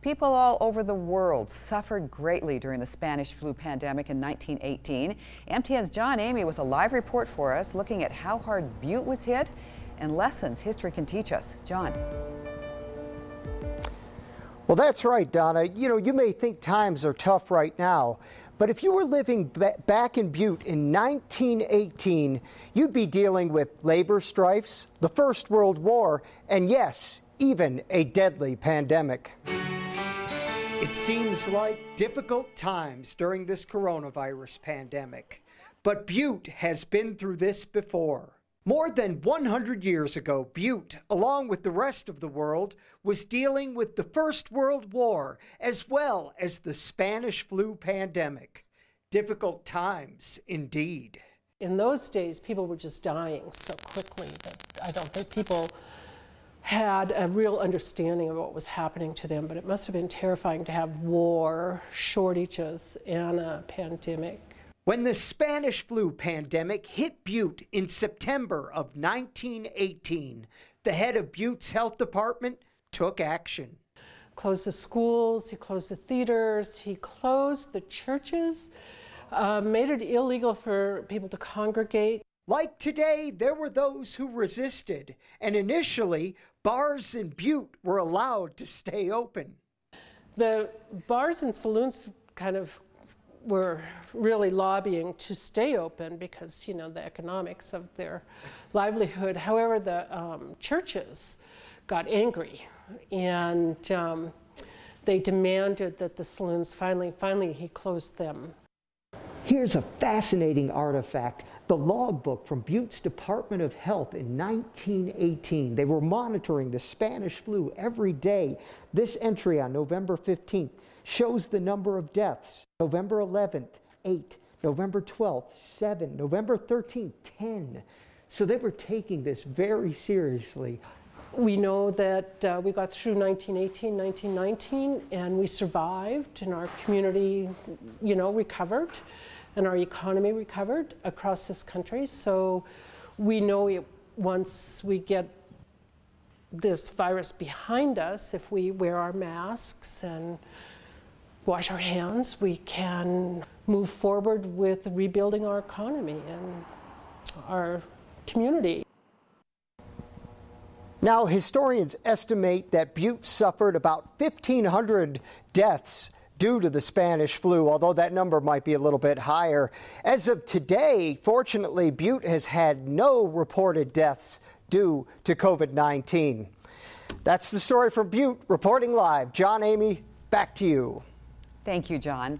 People all over the world suffered greatly during the Spanish flu pandemic in 1918. MTN's John Amy with a live report for us, looking at how hard Butte was hit and lessons history can teach us. John. Well, that's right, Donna. You may think times are tough right now, but if you were living back in Butte in 1918, you'd be dealing with labor strifes, the First World War, and yes, even a deadly pandemic. It seems like difficult times during this coronavirus pandemic, but Butte has been through this before. More than 100 years ago, Butte, along with the rest of the world, was dealing with the First World War as well as the Spanish flu pandemic. Difficult times indeed. In those days, people were just dying so quickly that I don't think people had a real understanding of what was happening to them, but it must have been terrifying to have war, shortages, and a pandemic. When the Spanish flu pandemic hit Butte in September of 1918, the head of Butte's health department took action. Closed the schools, he closed the theaters, he closed the churches, made it illegal for people to congregate. Like today, there were those who resisted, and initially, bars in Butte were allowed to stay open. The bars and saloons kind of were really lobbying to stay open because, the economics of their livelihood. However, the churches got angry and they demanded that the saloons finally he closed them. Here's a fascinating artifact, the logbook from Butte's Department of Health in 1918. They were monitoring the Spanish flu every day. This entry on November 15th shows the number of deaths. November 11th, 8. November 12th, 7. November 13th, 10. So they were taking this very seriously. We know that we got through 1918, 1919, and we survived, and our community, recovered, and our economy recovered across this country. So we know once we get this virus behind us, if we wear our masks and wash our hands, we can move forward with rebuilding our economy and our community. Now, historians estimate that Butte suffered about 1,500 deaths due to the Spanish flu, although that number might be a little bit higher. As of today, fortunately, Butte has had no reported deaths due to COVID-19. That's the story from Butte. Reporting live, John Amy, back to you. Thank you, John.